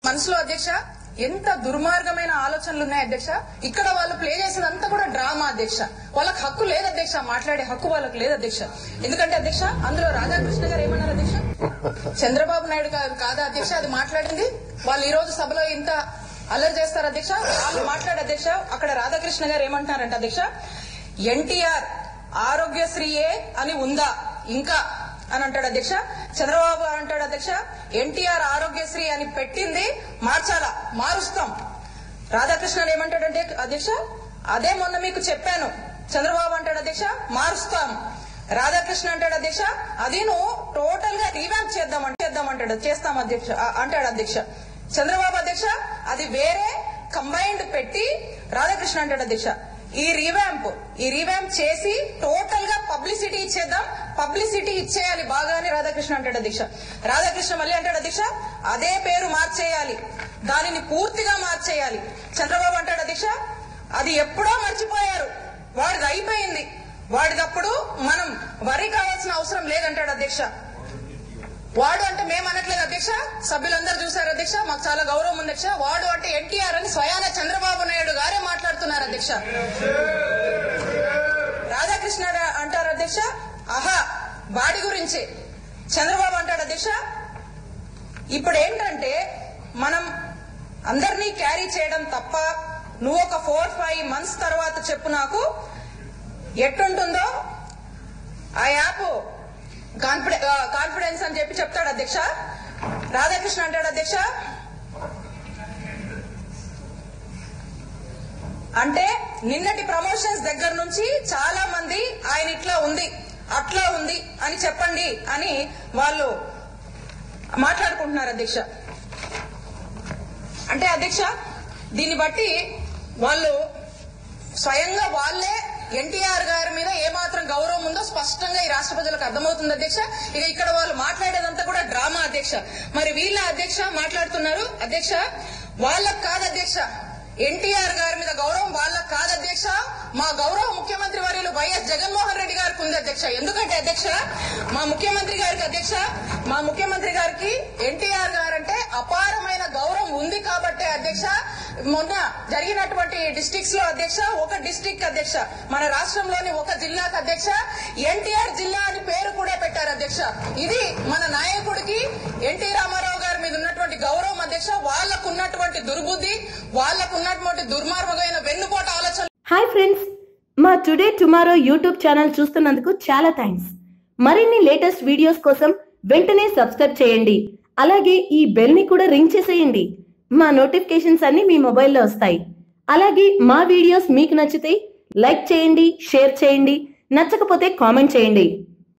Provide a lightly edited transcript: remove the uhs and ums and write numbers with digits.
మనసులో అధ్యక్ష ఎంత దుర్మార్గమైన ఆలోచనలు ఉన్నాయి అధ్యక్ష. ఇక్కడ వాళ్ళు ప్లే చేసేదంతా కూడా డ్రామా అధ్యక్ష. వాళ్ళకి హక్కు లేదు అధ్యక్ష, మాట్లాడే హక్కు వాళ్ళకి లేదు అధ్యక్ష. ఎందుకంటే అధ్యక్ష అందులో రాధాకృష్ణ గారు ఏమన్నారు అధ్యక్ష, చంద్రబాబు నాయుడు గారు కాదా అధ్యక్ష అది మాట్లాడింది. వాళ్ళు ఈ రోజు సభలో ఇంత అల్లరి చేస్తారు అధ్యక్ష. వాళ్ళు మాట్లాడే అధ్యక్ష అక్కడ రాధాకృష్ణ గారు ఏమంటున్నారంటే అధ్యక్ష, ఎన్టీఆర్ ఆరోగ్యశ్రీయే అని ఉందా ఇంకా అని అంటాడు అధ్యక్ష. చంద్రబాబు అంటాడు అధ్యక్ష, ఎన్టీఆర్ ఆరోగ్యశ్రీ అని పెట్టింది మార్చాలా, మారుస్తాం. రాధాకృష్ణ ఏమంటాడంటే అధ్యక్ష, అదే మొన్న మీకు చెప్పాను. చంద్రబాబు అంటాడు అధ్యక్ష, మారుస్తాం. రాధాకృష్ణ అంటాడు అధ్యక్ష, అది నువ్వు టోటల్ గా రీవ్యాంప్ చేద్దామంటాడు, చేస్తాం అధ్యక్ష అంటాడు అధ్యక్ష. చంద్రబాబు అధ్యక్ష అది వేరే కంబైన్డ్ పెట్టి రాధాకృష్ణ అంటాడు అధ్యక్ష, ఈ రీవ్యాంప్ చేసి టోటల్ గా పబ్లిసిటీ ఇచ్చేద్దాం, పబ్లిసిటీ ఇచ్చేయాలి బాగా అని రాధాకృష్ణ అంటాడు అధ్యక్ష. రాధాకృష్ణ మళ్ళీ అంటాడు అధ్యక్ష, అదే పేరు మార్చేయాలి, దానిని పూర్తిగా మార్చేయాలి. చంద్రబాబు అంటాడు అధ్యక్ష, అది ఎప్పుడో మర్చిపోయారు, వాడిది అయిపోయింది, వాడిదప్పుడు మనం వరి కావాల్సిన అవసరం లేదంటాడు అధ్యక్ష. వాడు అంటే మేము అనట్లేదు అధ్యక్ష, సభ్యులందరూ చూశారు అధ్యక్ష, మాకు చాలా గౌరవం ఉంది అధ్యక్ష. వాడు అంటే ఎన్టీఆర్ అని స్వయాన చంద్రబాబు నాయుడు గారే మాట్లాడుతున్నారు అధ్యక్ష. రాధాకృష్ణ అంటారు అధ్యక్ష, ఆహా వాడి గురించి. చంద్రబాబు అంటాడు అధ్యక్ష, ఇప్పుడు ఏంటంటే మనం అందరినీ క్యారీ చేయడం తప్ప నువ్వు ఒక 4-5 months తర్వాత చెప్పు నాకు ఎట్టుంటుందో ఆ యాప్ కాన్ఫిడెన్స్ అని చెప్పి చెప్తాడు అధ్యక్ష. రాధాకృష్ణ అంటాడు అధ్యక్ష, అంటే నిన్నటి ప్రమోషన్స్ దగ్గర నుంచి చాలా మంది ఆయన ఇట్లా ఉంది అట్లా ఉంది అని చెప్పండి అని వాళ్ళు మాట్లాడుకుంటున్నారు అధ్యక్ష. అంటే అధ్యక్ష దీన్ని బట్టి వాళ్ళు స్వయంగా వాళ్ళే ఎన్టీఆర్ గారి మీద ఏమాత్రం గౌరవం ఉందో స్పష్టంగా ఈ రాష్ట్ర ప్రజలకు అర్థమవుతుంది అధ్యక్ష. ఇక ఇక్కడ వాళ్ళు మాట్లాడేదంతా కూడా డ్రామా అధ్యక్ష. మరి వీళ్ళ అధ్యక్ష మాట్లాడుతున్నారు అధ్యక్ష, వాళ్ళకు కాదు అధ్యక్ష ఎన్టీఆర్ గారి మీద గౌరవం, వాళ్ళకు కాదు అధ్యక్ష, మా గౌరవ ముఖ్యమంత్రి వర్యులు వైఎస్ జగన్మోహన్ రెడ్డి గారికి ఉంది అధ్యక్ష. ఎందుకంటే అధ్యక్ష మా ముఖ్యమంత్రి గారికి ఎన్టీఆర్ గారంటే అపారమైన గౌరవం ఉంది కాబట్టి అధ్యక్ష మొన్న జరిగినటువంటి డిస్ట్రిక్ట్స్ లో అధ్యక్ష ఒక డిస్ట్రిక్ట్ అధ్యక్ష మన రాష్ట్రంలోని ఒక జిల్లాకు అధ్యక్ష ఎన్టీఆర్ జిల్లా అని పేరు కూడా పెట్టారు అధ్యక్ష. ఇది మన నాయకుడికి ఎన్టీ రామారావు గారి మీద ఉన్నటువంటి గౌరవం అధ్యక్ష. వాళ్ళకున్నటువంటి దుర్బుద్ధి, వాళ్ళకున్నటువంటి దుర్మార్గమైన వెన్నుపోటు ఆలోచన. హాయ్ ఫ్రెండ్స్, మా టుడే టుమారో యూట్యూబ్ ఛానల్ చూస్తున్నందుకు చాలా థ్యాంక్స్. మరిన్ని లేటెస్ట్ వీడియోస్ కోసం వెంటనే సబ్స్క్రైబ్ చేయండి. అలాగే ఈ బెల్ ని కూడా రింగ్ చేసేయండి. మా నోటిఫికేషన్స్ అన్ని మీ మొబైల్లో వస్తాయి. అలాగే మా వీడియోస్ మీకు నచ్చితే లైక్ చేయండి, షేర్ చేయండి, నచ్చకపోతే కామెంట్ చేయండి.